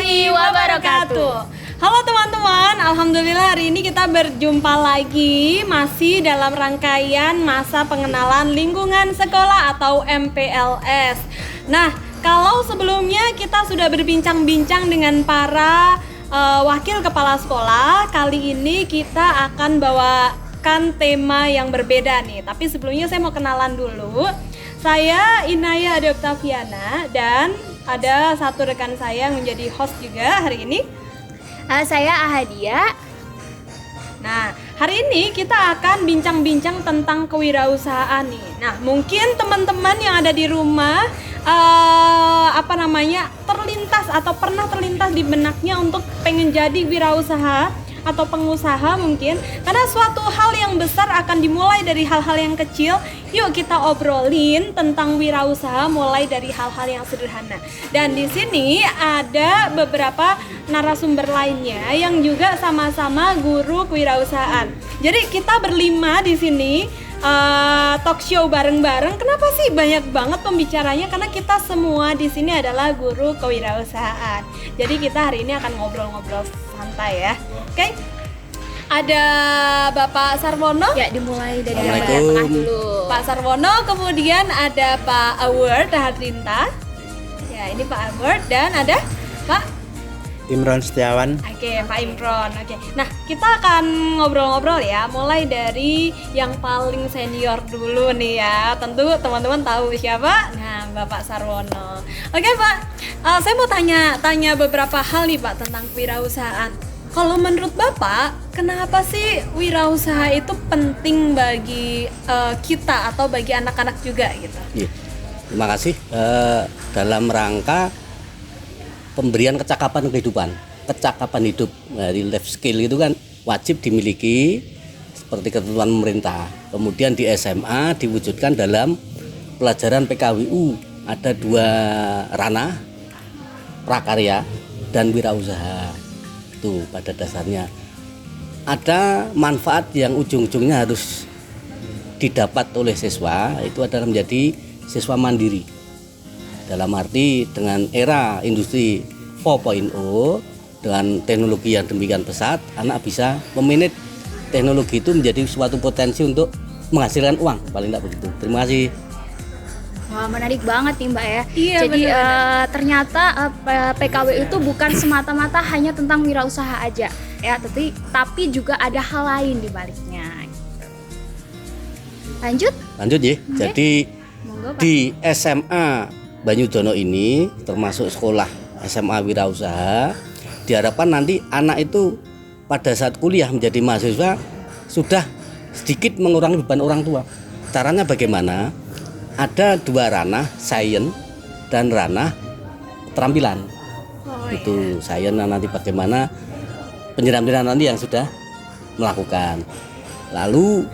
warahmatullahi wabarakatuh. Halo teman-teman, alhamdulillah hari ini kita berjumpa lagi masih dalam rangkaian masa pengenalan lingkungan sekolah atau MPLS. Nah, kalau sebelumnya kita sudah berbincang-bincang dengan para wakil kepala sekolah, kali ini kita akan bawakan tema yang berbeda nih. Tapi sebelumnya saya mau kenalan dulu. Saya Inaya Adoptaviana dan ada satu rekan saya yang menjadi host juga hari ini. Saya Ahadia. Nah, hari ini kita akan bincang-bincang tentang kewirausahaan nih. Nah, mungkin teman-teman yang ada di rumah terlintas atau pernah terlintas di benaknya untuk pengen jadi wirausaha atau pengusaha mungkin, karena suatu hal yang besar akan dimulai dari hal-hal yang kecil. Yuk kita obrolin tentang wirausaha mulai dari hal-hal yang sederhana. Dan di sini ada beberapa narasumber lainnya yang juga sama-sama guru kewirausahaan. Jadi kita berlima di sini talk show bareng-bareng. Kenapa sih banyak banget pembicaranya? Karena kita semua di sini adalah guru kewirausahaan. Jadi kita hari ini akan ngobrol-ngobrol santai ya. Oke. Ada Bapak Sarwono. Ya, dimulai dari yang tengah dulu. Pak Sarwono, kemudian ada Pak Award Hadrinta. Ya, ini Pak Award dan ada Pak Imron Setiawan. Oke, Pak Imron. Oke. Nah, kita akan ngobrol-ngobrol ya, mulai dari yang paling senior dulu nih ya. Tentu teman-teman tahu siapa? Nah, Bapak Sarwono. Oke, Pak. Saya mau tanya beberapa hal nih, Pak, tentang kewirausahaan. Kalau menurut Bapak, kenapa sih wirausaha itu penting bagi kita atau bagi anak-anak juga gitu? Iya. Terima kasih. Dalam rangka pemberian kecakapan kehidupan, kecakapan hidup dari life skill itu kan wajib dimiliki seperti ketentuan pemerintah. Kemudian di SMA diwujudkan dalam pelajaran PKWU ada 2 ranah, prakarya dan wirausaha. Itu pada dasarnya ada manfaat yang ujung-ujungnya harus didapat oleh siswa, itu adalah menjadi siswa mandiri. Dalam arti dengan era industri 4.0 dengan teknologi yang demikian pesat, anak bisa memanage teknologi itu menjadi suatu potensi untuk menghasilkan uang, paling tidak begitu. Terima kasih. Wah, menarik banget nih Mbak ya. Iya, jadi benar-benar. ternyata PKW itu bukan semata-mata hanya tentang wirausaha aja ya, tapi juga ada hal lain di baliknya. Lanjut ya. Oke. Jadi Monggo, Pak. di SMA Banyudono ini termasuk sekolah SMA wirausaha, diharapkan nanti anak itu pada saat kuliah menjadi mahasiswa sudah sedikit mengurangi beban orang tua. Caranya bagaimana? Ada 2 ranah, sains dan ranah keterampilan. Itu sains nanti bagaimana penyerampilan nanti yang sudah melakukan. Lalu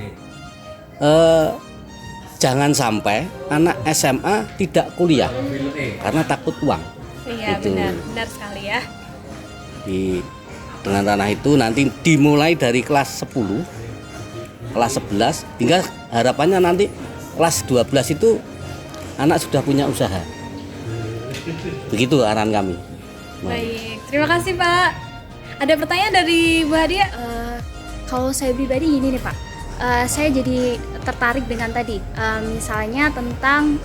jangan sampai anak SMA tidak kuliah karena takut uang. Iya, Itu. benar sekali ya. Dengan ranah itu nanti dimulai dari kelas 10, kelas 11, hingga harapannya nanti kelas 12 itu anak sudah punya usaha. Begitu arahan kami. Baik, terima kasih Pak. Ada pertanyaan dari Bu Hadia? Kalau saya pribadi gini nih Pak, saya jadi tertarik dengan tadi misalnya tentang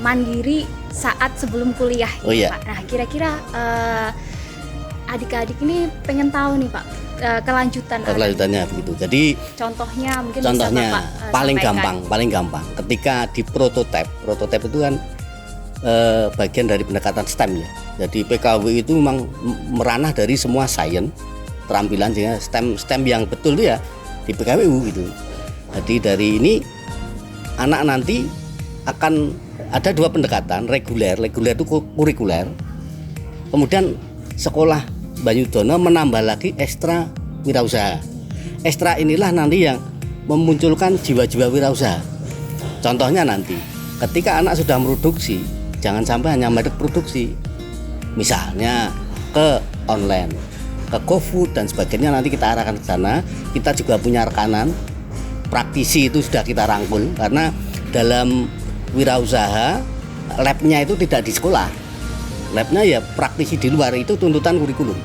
mandiri saat sebelum kuliah Oh, iya. Pak. Nah, kira-kira adik-adik ini pengen tahu nih Pak Kelanjutannya begitu. Jadi contohnya mungkin contohnya bisa Bapak paling gampang ketika di prototipe itu kan bagian dari pendekatan STEM ya. Jadi PKW itu memang meranah dari semua sains, keterampilan, sehingga STEM yang betul itu ya di PKWU gitu. Jadi dari ini anak nanti akan ada 2 pendekatan, reguler itu kurikuler. Kemudian sekolah Banyudono menambah lagi ekstra wirausaha. Ekstra inilah nanti yang memunculkan jiwa-jiwa wirausaha. Contohnya nanti ketika anak sudah produksi, jangan sampai hanya merek produksi. Misalnya ke online, ke GoFood dan sebagainya, nanti kita arahkan ke sana. Kita juga punya rekanan praktisi itu sudah kita rangkul, karena dalam wirausaha labnya itu tidak di sekolah, Labnya ya praktisi di luar, itu tuntutan kurikulum.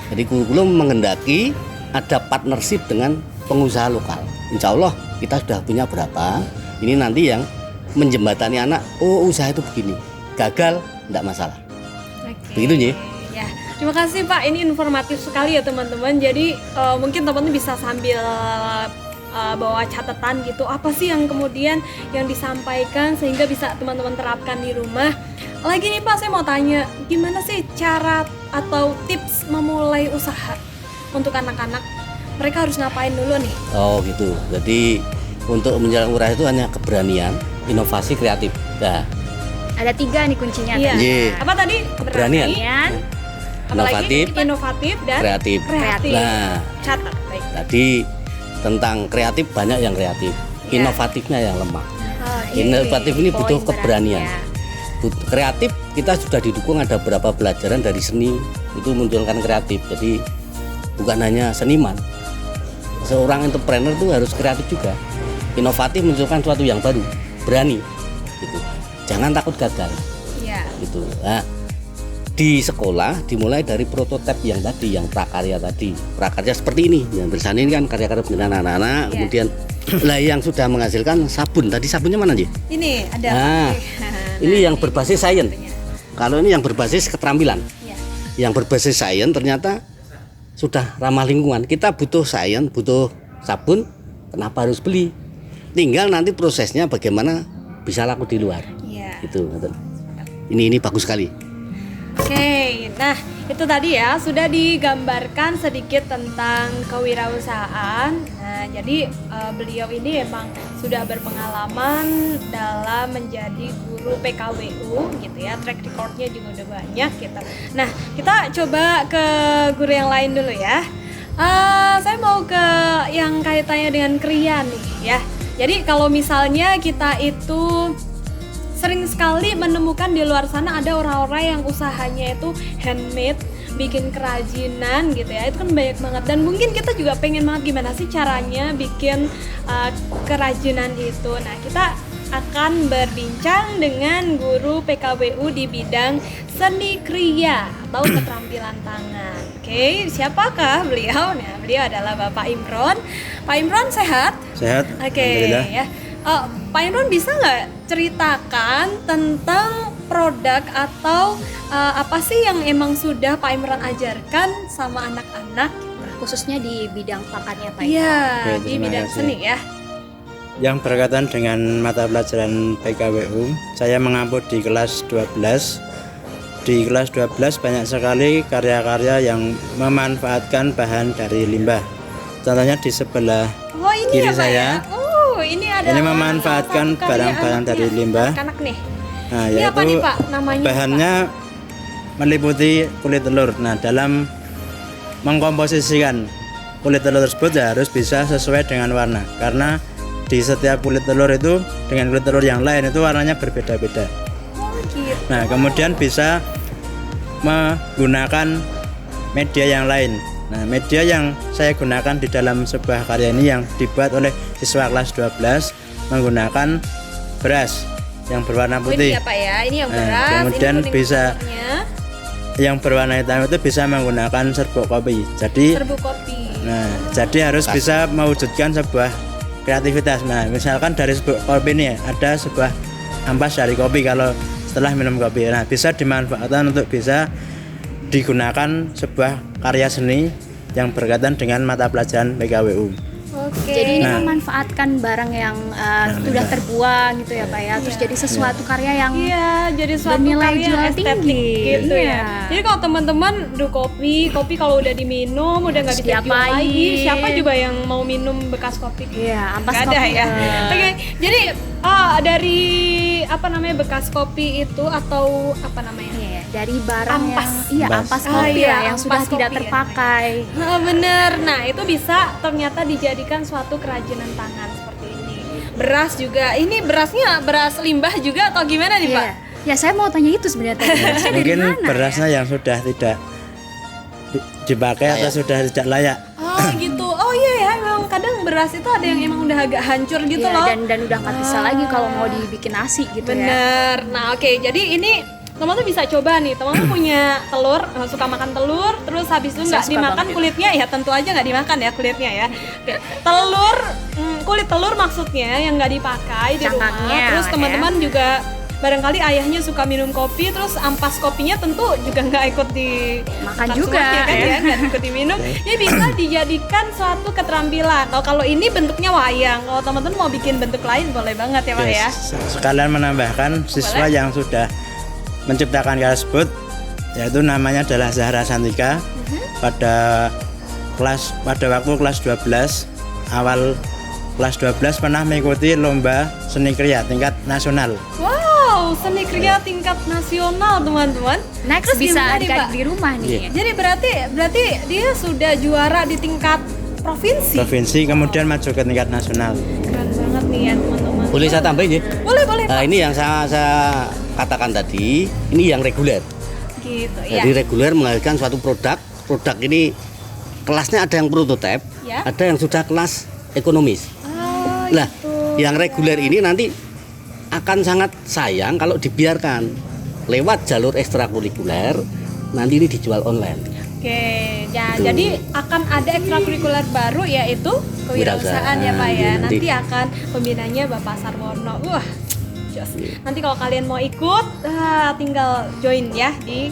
Jadi kurikulum menghendaki ada partnership dengan pengusaha lokal. Insya Allah kita sudah punya berapa. Ini nanti yang menjembatani anak, oh usaha itu begini, gagal tidak masalah. Begitu ya. Terima kasih Pak, ini informatif sekali ya teman-teman. Jadi mungkin teman-teman bisa sambil bawa catatan gitu, apa sih yang kemudian yang disampaikan sehingga bisa teman-teman terapkan di rumah. Lagi nih Pak, saya mau tanya, gimana sih cara atau tips memulai usaha untuk anak-anak? Mereka harus ngapain dulu nih? Oh gitu, jadi untuk menjalankan usaha itu hanya keberanian, inovasi, kreatif. Nah, Ada 3 nih kuncinya. Iya. Iya. Apa tadi? Keberanian. Apalagi? Inovatif, inovatif dan kreatif. Nah, Catat, baik. tadi tentang kreatif banyak yang kreatif, Ya. inovatifnya yang lemah. Oh, Inovatif ini poin butuh berat, keberanian. ya. Kreatif kita sudah didukung, ada beberapa pelajaran dari seni itu munculkan kreatif. Jadi bukan hanya seniman, seorang entrepreneur itu harus kreatif juga. Inovatif munculkan sesuatu yang baru, berani gitu. Jangan takut gagal Iya. gitu. Nah, di sekolah dimulai dari prototipe yang tadi, yang prakarya tadi. Prakarya seperti ini, yang bersani ini kan karya-karya pendidikan anak-anak. Ya. Kemudian lah yang sudah menghasilkan sabun. Tadi sabunnya mana sih? Ini ada. Nah, ini yang berbasis sains. Kalau ini yang berbasis keterampilan. Ya. Yang berbasis sains ternyata sudah ramah lingkungan. Kita butuh sains, butuh sabun, kenapa harus beli? Tinggal nanti prosesnya bagaimana bisa laku di luar. Iya. Itu. Ini bagus sekali. Oke, nah itu tadi ya sudah digambarkan sedikit tentang kewirausahaan. Nah, jadi beliau ini emang sudah berpengalaman dalam menjadi guru PKWU gitu ya. Track recordnya juga udah banyak gitu. Nah, kita coba ke guru yang lain dulu ya. Saya mau ke yang kaitannya dengan kriya nih ya. Jadi kalau misalnya kita itu sering sekali menemukan di luar sana ada orang-orang yang usahanya itu handmade, bikin kerajinan gitu ya. Itu kan banyak banget dan mungkin kita juga pengen banget gimana sih caranya bikin kerajinan itu. Nah, kita akan berbincang dengan guru PKWU di bidang seni kriya atau keterampilan tangan. Oke, siapakah beliau? Nah, beliau adalah Bapak Imron. Pak Imron sehat? Sehat. Oke, Alhamdulillah. ya. Pak Imron bisa nggak ceritakan tentang produk atau apa sih yang emang sudah Pak Imron ajarkan sama anak-anak? Khususnya di bidang pakannya Pak. Iya, Oke, di terima bidang kasih. seni ya. Yang berkaitan dengan mata pelajaran PKWU, saya mengampu di kelas 12. Di kelas 12 banyak sekali karya-karya yang memanfaatkan bahan dari limbah. Contohnya di sebelah Oh, ini kiri ya, Pak saya. ya? Oh, ini ada. Ini memanfaatkan salah satu karya barang-barang anaknya, dari limbah. anak nih. Nah, Ini apa nih, Pak? Namanya bahannya meliputi kulit telur. Nah, dalam mengkomposisikan kulit telur tersebut ya harus bisa sesuai dengan warna. Karena di setiap kulit telur itu dengan kulit telur yang lain itu warnanya berbeda-beda. Oh, gitu. Nah, kemudian bisa menggunakan media yang lain. Nah, media yang saya gunakan di dalam sebuah karya ini yang dibuat oleh siswa kelas 12 menggunakan beras yang berwarna Oh, putih. ini ya, Pak ya. Ini yang Nah, beras, kemudian ini kuning bisa telurnya, Yang berwarna hitam itu bisa menggunakan serbuk kopi. Jadi serbuk kopi. nah, jadi harus bisa mewujudkan sebuah kreativitas. Nah, misalkan dari serbuk kopi ini ada sebuah ampas dari kopi kalau setelah minum kopi. Nah, bisa dimanfaatkan untuk bisa digunakan sebuah karya seni yang berkaitan dengan mata pelajaran PKWU. Oke. Jadi ini Nah. memanfaatkan barang yang sudah terbuang gitu ya Pak ya. Terus jadi sesuatu karya yang Iya, jadi suatu bernilai karya jual estetik tinggi. gitu Iya. ya. Jadi kalau teman-teman kopi kalau udah diminum udah nggak bisa dijual Diapain? lagi. Siapa juga yang mau minum bekas kopi? Iya, ampas Nggak ada kopi. ya. Oke, jadi dari apa namanya bekas kopi itu atau apa namanya? Iya, dari barang Ampas. yang Ampas. ampas Ah, kopi iya, lah yang ampas sudah tidak kopi ya. terpakai. Bener. Nah, itu bisa ternyata dijadikan suatu kerajinan tangan seperti ini. Beras juga. Ini berasnya beras limbah juga atau gimana nih, Pak? Iya. Ya saya mau tanya itu sebenarnya tadi. Berasnya dari Mungkin mana berasnya ya? yang sudah tidak dipakai atau sudah tidak layak. Oh gitu. Oh iya ya, memang kadang beras itu ada yang emang udah agak hancur gitu Iya, loh. dan udah nggak bisa lagi kalau mau dibikin nasi gitu ya. Bener. Nah, oke. Jadi ini teman-teman bisa coba nih, teman-teman punya telur, suka makan telur, terus habis itu nggak Suka dimakan banget. kulitnya, ya tentu aja nggak dimakan ya kulitnya ya. Oke. Telur, kulit telur maksudnya yang nggak dipakai di rumah. Cangkangnya Terus lah teman-teman juga barangkali ayahnya suka minum kopi, terus ampas kopinya tentu juga nggak ikut Makan semua, juga, ya kan ya. ya, nggak ikut diminum. Ini bisa dijadikan suatu keterampilan. Kalau ini bentuknya wayang, kalau teman-teman mau bikin bentuk lain boleh banget ya Pak Oke, ya. sekalian menambahkan siswa yang sudah menciptakan karya tersebut, yaitu namanya adalah Zahra Santika. Pada waktu kelas 12, awal kelas 12 pernah mengikuti lomba seni kriya tingkat nasional. Wow, seni kriya tingkat nasional teman-teman. Next Terus bisa gimana nih, adik-adik Pak? di rumah nih. Iya. Jadi berarti dia sudah juara di tingkat provinsi. Provinsi kemudian maju ke tingkat nasional. Keren banget nih ya teman-teman. Boleh saya tambahin ya? Boleh. Nah, ini yang saya katakan tadi, ini yang reguler. Gitu ya. Jadi reguler menghasilkan suatu produk ini kelasnya ada yang prototipe, Ya. ada yang sudah kelas ekonomis. Oh, Lah, gitu. yang reguler ini nanti akan sangat sayang kalau dibiarkan lewat jalur ekstrakurikuler, nanti ini dijual online. Oke, ya, Gitu. jadi akan ada ekstrakurikuler baru yaitu kewirausahaan ya Pak ya. Iya, Nanti nanti. akan pembinanya Bapak Sarwono. Wah, jos. Nanti kalau kalian mau ikut, tinggal join ya di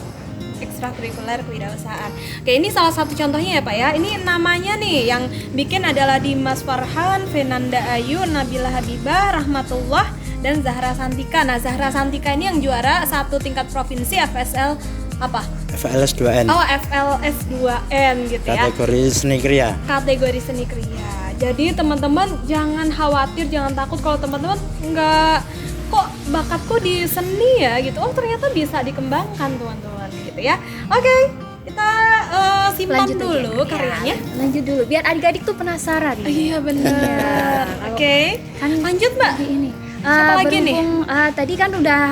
ekstrakurikuler kewirausahaan. Oke, ini salah satu contohnya ya Pak ya. Ini namanya nih yang bikin adalah Dimas Farhan, Fenanda Ayu, Nabila Habibah, Rahmatullah, dan Zahra Santika. Nah, Zahra Santika ini yang juara satu tingkat provinsi FSL apa? FLS 2N, Oh, FLS 2N gitu ya. kategori seni kriya. Kategori seni kriya. Jadi teman-teman jangan khawatir, jangan takut kalau teman-teman nggak kok bakatku di seni ya gitu. Oh, ternyata bisa dikembangkan teman-teman gitu ya. Oke, kita simpan Lanjut aja. dulu Ya, karyanya. lanjut dulu biar adik-adik tuh penasaran nih. Iya benar. kalau- Oke. Kan Lanjut Mbak. Lagi ini. Siapa lagi nih? berhubung, tadi kan udah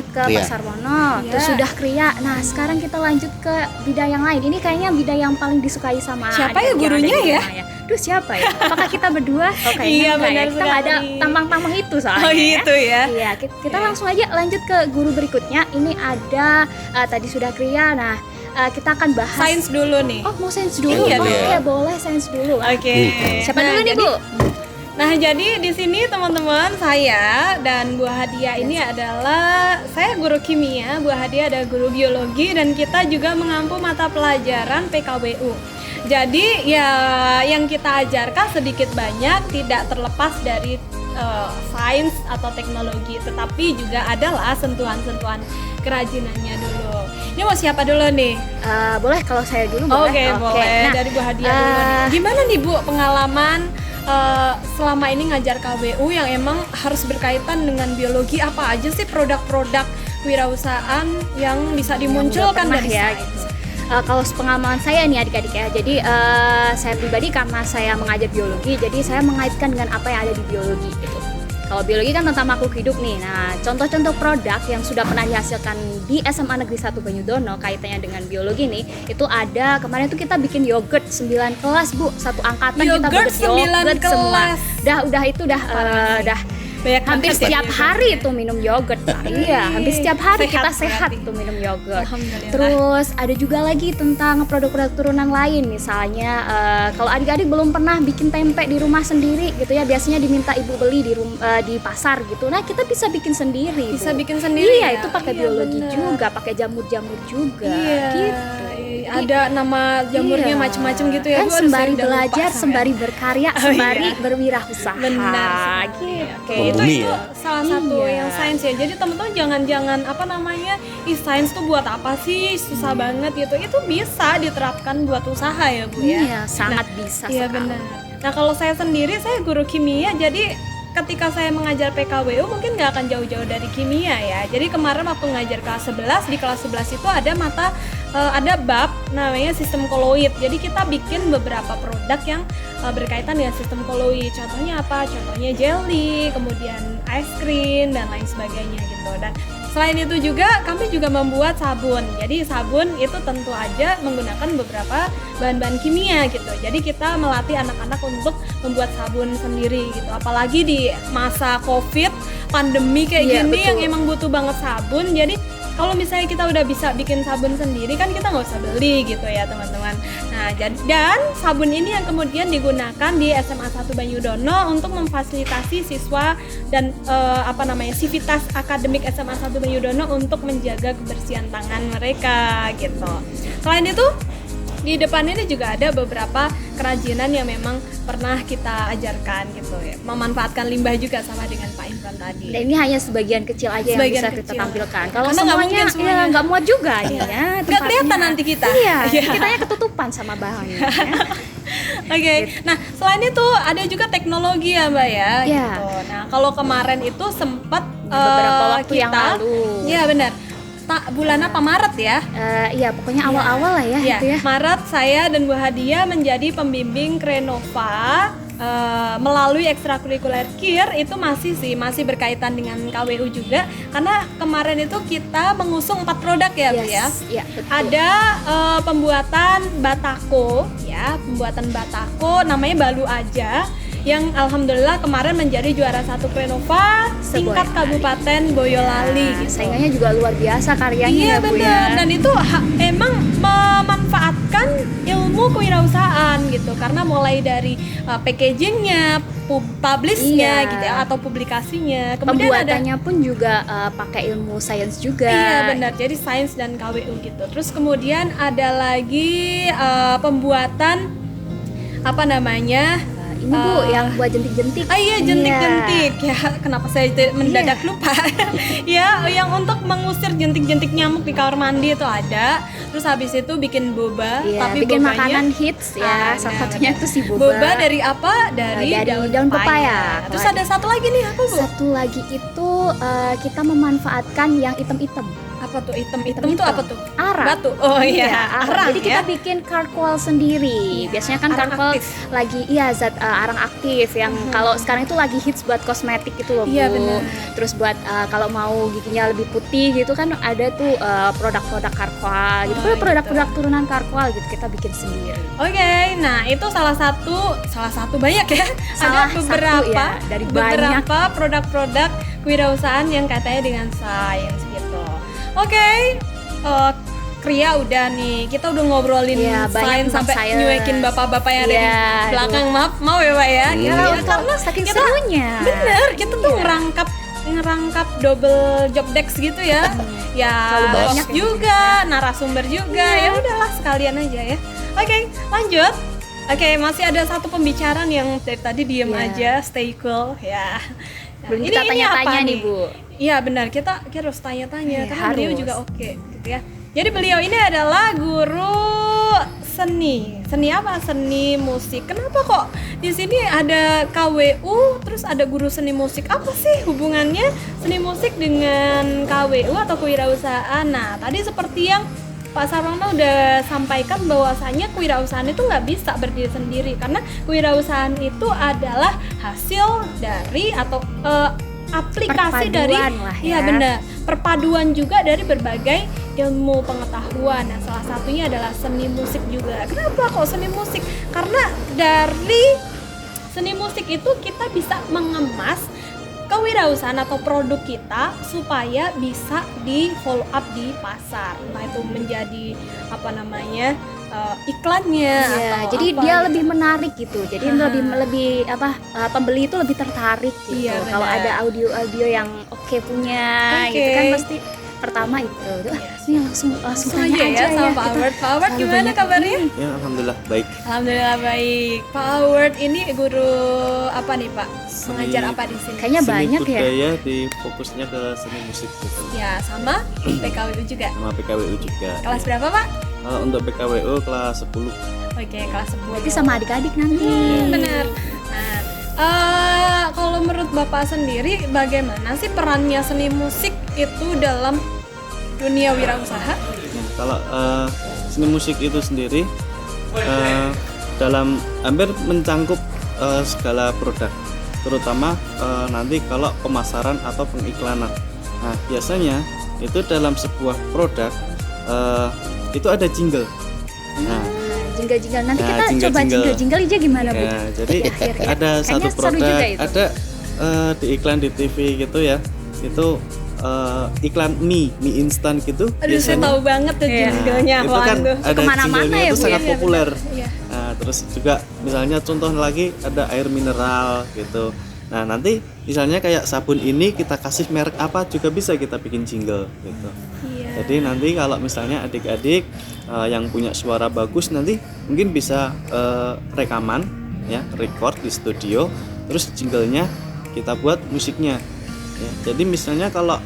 ke Kriya. Pak Sarwono, Iya. terus sudah kriya. Nah, sekarang kita lanjut ke bidang yang lain. Ini kayaknya bidang yang paling disukai sama Siapa ya adik-adik yang gurunya ada di ya? rumah Duh, siapa ya? Apakah kita berdua? Oh, kayaknya Iya, enggak benar ya. Kita nggak ada sekali. tampang-tampang itu soalnya. Oh, gitu ya. Iya, kita Iya. langsung aja lanjut ke guru berikutnya. Ini ada tadi sudah kriya. Nah, kita akan bahas Sains dulu nih. Oh, mau sains dulu. Iya, Oke, iya. boleh sains dulu. Oke. Siapa dulu nih, jadi- Bu? Nah, jadi di sini teman-teman, saya dan Bu Hadia ini adalah saya guru kimia, Bu Hadia ada guru biologi, dan kita juga mengampu mata pelajaran PKWU. Jadi ya yang kita ajarkan sedikit banyak tidak terlepas dari sains atau teknologi, tetapi juga adalah sentuhan-sentuhan kerajinannya dulu. Ini mau siapa dulu nih? Boleh kalau saya dulu Oke, boleh. boleh. Nah, Dari Bu Hadia dulu nih. Gimana nih Bu pengalaman selama ini ngajar KWU yang emang harus berkaitan dengan biologi? Apa aja sih produk-produk kewirausahaan yang bisa dimunculkan pernah dari ya, sains? gitu. Kalau pengalaman saya nih adik-adik ya, jadi saya pribadi karena saya mengajar biologi, jadi saya mengaitkan dengan apa yang ada di biologi gitu. Kalau biologi kan tentang makhluk hidup nih. Nah, contoh-contoh produk yang sudah pernah dihasilkan di SMA Negeri 1 Banyudono kaitannya dengan biologi nih, itu ada kemarin tuh kita bikin yogurt 9 kelas, Bu. Satu angkatan kita Yogurt buat 9 yogurt semua. kelas. Udah itu udah Banyak hampir banget ya setiap yogurt. hari tuh minum yogurt. Nah, iya, hampir setiap hari Sehat kita sehat berarti. tuh minum yogurt. Alhamdulillah. Terus ada juga lagi tentang produk-produk turunan lain, misalnya kalau adik-adik belum pernah bikin tempe di rumah sendiri gitu ya, biasanya diminta ibu beli di pasar gitu. Nah, kita bisa bikin sendiri. Bisa Bu. bikin sendiri Iya, ya? itu pakai Iya, biologi bener. juga, pakai jamur-jamur juga. Iya. Gitu. Ada nama jamurnya Iya. macam-macam gitu ya. Kan Bu, aduh, sembari saya udah lupa belajar, saya. sembari berkarya, Oh, sembari iya. berwirausaha. Benar sekali. Gitu. Oke, Membumi itu ya. salah satu Iya. yang sains ya. Jadi teman-teman jangan apa namanya, sains tuh buat apa sih? Susah banget gitu. Itu bisa diterapkan buat usaha ya, Bu ya. Iya, sangat bisa Iya sekali. benar. Nah, kalau saya sendiri saya guru kimia, jadi ketika saya mengajar PKWU mungkin nggak akan jauh-jauh dari kimia ya. Jadi kemarin waktu ngajar kelas 11, di kelas 11 itu ada ada bab namanya sistem koloid. Jadi kita bikin beberapa produk yang berkaitan dengan sistem koloid. Contohnya apa? Contohnya jelly, kemudian ice cream dan lain sebagainya gitu. Dan selain itu juga kami juga membuat sabun. Jadi sabun itu tentu aja menggunakan beberapa bahan-bahan kimia gitu. Jadi kita melatih anak-anak untuk membuat sabun sendiri gitu. Apalagi di masa Covid, pandemi kayak Iya, gini betul. yang emang butuh banget sabun. Jadi kalau misalnya kita udah bisa bikin sabun sendiri kan kita nggak usah beli gitu ya teman-teman. Nah, dan sabun ini yang kemudian digunakan di SMA 1 Banyudono untuk memfasilitasi siswa dan sivitas akademik SMA 1 Banyudono untuk menjaga kebersihan tangan mereka gitu. Selain itu di depan ini juga ada beberapa kerajinan yang memang pernah kita ajarkan gitu ya, memanfaatkan limbah juga sama dengan Pak Imran tadi. Dan ini hanya sebagian kecil aja yang Sebagian bisa kita kecil. tampilkan. Kalau Karena nggak semuanya, mungkin semuanya. ya nggak muat juga ya. Nggak kelihatan nanti kita. Iya, Iya. kitanya ketutupan sama bahannya. Ya. Oke, nah selain itu ada juga teknologi ya Mbak ya. Iya. Gitu. Nah kalau kemarin itu sempat Beberapa waktu yang lalu. Iya benar. Bulan apa Maret ya? Iya, pokoknya awal-awal lah ya, Iya, gitu ya. Maret saya dan Bu Hadia menjadi pembimbing Krenova melalui ekstrakurikuler KIR. Itu masih berkaitan dengan KWU juga karena kemarin itu kita mengusung 4 produk ya Bu ya. Iya, betul. Ada pembuatan batako ya, pembuatan batako namanya Balu Aja yang alhamdulillah kemarin menjadi juara 1 Krenova tingkat Boyolali. Kabupaten Boyolali gitu. Saingannya juga luar biasa karyanya Iya ya, Bu benar, ya. dan itu emang memanfaatkan ilmu kewirausahaan gitu karena mulai dari packagingnya, publishnya Iya. gitu ya, atau publikasinya. Kemudian ada Pembuatannya pun juga pakai ilmu sains juga. iya benar, jadi sains dan KWU gitu. Terus kemudian ada lagi pembuatan apa namanya? Ini Bu yang buat jentik-jentik. Iya jentik-jentik ya, kenapa saya mendadak lupa. Ya, yang untuk mengusir jentik-jentik nyamuk di kamar mandi itu ada. Terus habis itu bikin boba, Iya, tapi bikin bobanya makanan hits ya. Salah satunya itu si boba. Boba dari apa? Dari daun pepaya. Terus ada satu lagi nih apa Bu? Satu lagi itu kita memanfaatkan yang item-item. Apa tuh hitam-hitam itu apa tuh? Arang. Batu. Oh iya, arang Jadi kita ya. bikin charcoal sendiri. Iya, Biasanya kan arang charcoal aktif. lagi zat arang aktif yang kalau sekarang itu lagi hits buat kosmetik itu loh, Bu. Iya, benar. Terus buat kalau mau giginya lebih putih gitu kan ada tuh produk-produk charcoal gitu. Oh, Produk-produk turunan charcoal gitu kita bikin sendiri. Oke, nah itu salah satu banyak ya. Salah Ada satu beberapa ya, dari banyak. beberapa produk-produk kewirausahaan yang katanya dengan sains gitu. Oke, Kria udah nih, kita udah ngobrolin Iya, banyak sains tentang sampai sains. nyuekin bapak-bapak yang ada Iya, di belakang. Maaf, mau ya Pak ya? Iya, Karena saking kita serunya. bener, kita tuh Iya. ngerangkap double job desk gitu ya. Ya, Terlalu banyak host ya. juga, narasumber juga. Ya udahlah sekalian aja ya. Oke, lanjut. Oke, masih ada satu pembicaraan yang dari tadi diem Iya. aja, stay cool ya. Nah, Belum kita tanya-tanya apa nih, Bu. Iya benar, kita harus tanya-tanya Iya, karena beliau harus. juga oke gitu ya. Jadi beliau ini adalah guru seni. Seni apa? Seni musik. Kenapa kok di sini ada KWU terus ada guru seni musik? Apa sih hubungannya seni musik dengan KWU atau kewirausahaan? Nah, tadi seperti yang Pak Sarwana udah sampaikan bahwasanya kewirausahaan itu nggak bisa berdiri sendiri karena kewirausahaan itu adalah hasil dari atau aplikasi dari Perpaduan lah ya. iya benar, perpaduan juga dari berbagai ilmu pengetahuan. Nah, salah satunya adalah seni musik juga. Kenapa kok seni musik? Karena dari seni musik itu kita bisa mengemas kewirausahaan atau produk kita supaya bisa di follow up di pasar. Entah itu menjadi iklannya Iya, atau jadi apa dia gitu. lebih menarik gitu. Jadi lebih pembeli itu lebih tertarik gitu. Iya, Kalau benar. ada audio yang oke punya Oke. gitu kan pasti pertama itu. Ini langsung Langsung tanya aja ya sama Pak gitu. Howard. Pak Howard Terlalu gimana banyak kabarnya? ini. Ya, alhamdulillah baik. Alhamdulillah baik. Pak Howard ini guru apa nih Pak? Mengajar apa di sini? Kayaknya Seni banyak ya. budaya di fokusnya ke seni musik gitu. Ya sama PKWU juga. Sama PKWU juga. Kelas berapa Pak? Kalau untuk PKWU kelas 10. Oke, kelas 10. Berarti sama adik-adik nanti. Benar. Nah, kalau menurut Bapak sendiri bagaimana sih perannya seni musik itu dalam dunia wirausaha? Nah, kalau seni musik itu sendiri dalam hampir mencangkup segala produk, terutama nanti kalau pemasaran atau pengiklanan. Nah, biasanya itu dalam sebuah produk itu ada jingle. Nah, Jingle-jingle nanti Nah, kita coba jingle-jingle. jingle aja gimana, Bu? ya, jadi Kira-kira. ada Kayaknya satu seru produk, juga itu. ada di iklan di TV gitu ya, itu iklan mie instan gitu. Aduh, saya tahu banget tuh jinglenya. Itu kan Waduh. ada Kemana-mana jinglenya ya, itu Bu, sangat ya? populer. Iya. Nah, terus juga misalnya contoh lagi ada air mineral gitu. Nah, nanti misalnya kayak sabun ini kita kasih merek apa juga bisa kita bikin jingle gitu. Iya. Jadi nanti kalau misalnya adik-adik yang punya suara bagus nanti mungkin bisa rekaman ya, record di studio, terus jinglenya kita buat musiknya. Ya, jadi misalnya kalau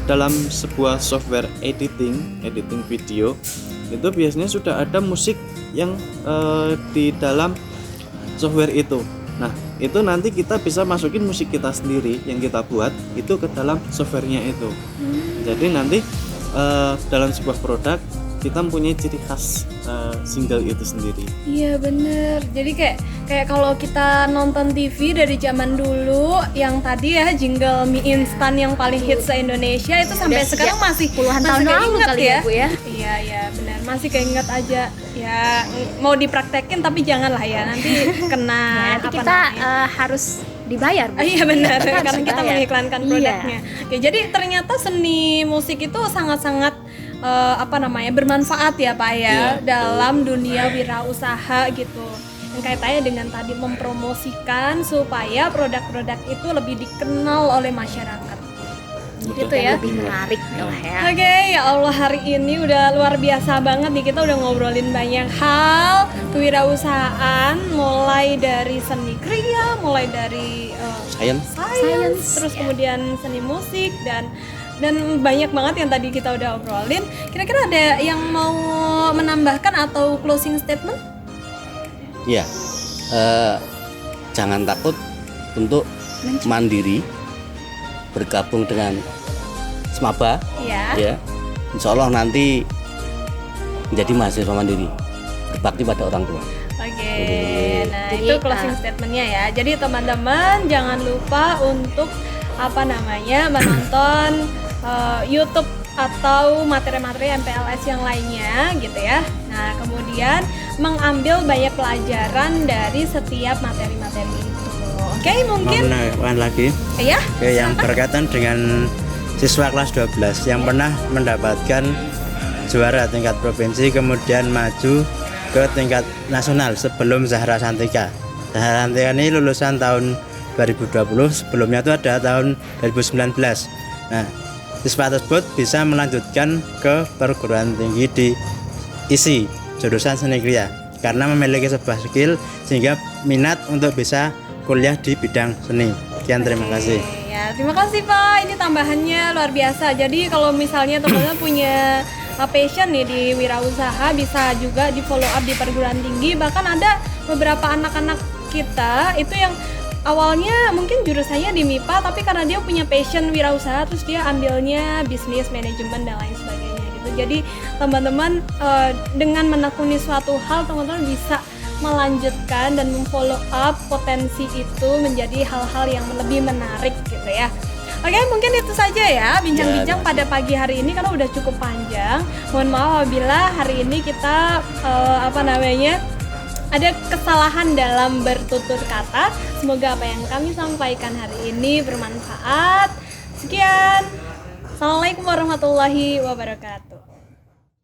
dalam sebuah software editing video itu biasanya sudah ada musik yang di dalam software itu. Nah, itu nanti kita bisa masukin musik kita sendiri yang kita buat itu ke dalam softwarenya itu. Jadi nanti dalam sebuah produk kita mempunyai ciri khas single itu sendiri. Iya bener. Jadi kayak kalau kita nonton TV dari zaman dulu yang tadi ya jingle mie instan yang paling hits se Indonesia itu sampai Udah sekarang sejak masih puluhan tahun lalu keinget kali ya, Bu, ya. Iya benar. Masih keinget aja. Ya mau dipraktekin tapi janganlah ya nanti kena Nanti apa kita namanya. harus dibayar, Bu. Iya benar, Kita harus karena kita dibayar. mengiklankan Iya. produknya. Oke, jadi ternyata seni musik itu sangat-sangat bermanfaat ya Pak ya, Iya, dalam dunia wirausaha gitu. Yang kaitannya dengan tadi mempromosikan supaya produk-produk itu lebih dikenal oleh masyarakat. Gitu ya. Lebih menarik lah ya. Oke, ya Allah hari ini udah luar biasa banget nih, kita udah ngobrolin banyak hal kewirausahaan, mulai dari seni kriya, mulai dari science, terus kemudian seni musik dan banyak banget yang tadi kita udah obrolin. Kira-kira ada yang mau menambahkan atau closing statement? Ya, jangan takut untuk mandiri, bergabung dengan Smaba, ya. Insya Allah nanti menjadi mahasiswa mandiri, berbakti pada orang tua. Oke, nah Jadi, itu closing statementnya ya. Jadi teman-teman jangan lupa untuk menonton YouTube atau materi-materi MPLS yang lainnya gitu ya. Nah kemudian mengambil banyak pelajaran dari setiap materi-materi itu. Oke, Mau mungkin menambahkan lagi ya. yang berkaitan dengan siswa kelas 12 yang pernah mendapatkan juara tingkat provinsi kemudian maju ke tingkat nasional sebelum Zahra Santika. Zahra Santika ini lulusan tahun 2020, sebelumnya itu ada tahun 2019. Nah, siswa tersebut bisa melanjutkan ke perguruan tinggi di ISI, jurusan seni kriya, karena memiliki sebuah skill sehingga minat untuk bisa kuliah di bidang seni. Sekian, terima kasih. Ya, terima kasih Pak. Ini tambahannya luar biasa. Jadi kalau misalnya teman-teman punya passion nih di wirausaha, bisa juga di follow up di perguruan tinggi. Bahkan ada beberapa anak-anak kita itu yang awalnya mungkin jurusannya di MIPA, tapi karena dia punya passion wirausaha, terus dia ambilnya bisnis, manajemen dan lain sebagainya gitu. Jadi teman-teman dengan menekuni suatu hal, teman-teman bisa melanjutkan dan memfollow up potensi itu menjadi hal-hal yang lebih menarik gitu ya. Oke, mungkin itu saja ya bincang-bincang pada pagi hari ini karena udah cukup panjang. Mohon maaf apabila hari ini kita ada kesalahan dalam bertutur kata. Semoga apa yang kami sampaikan hari ini bermanfaat. Sekian. Assalamualaikum warahmatullahi wabarakatuh.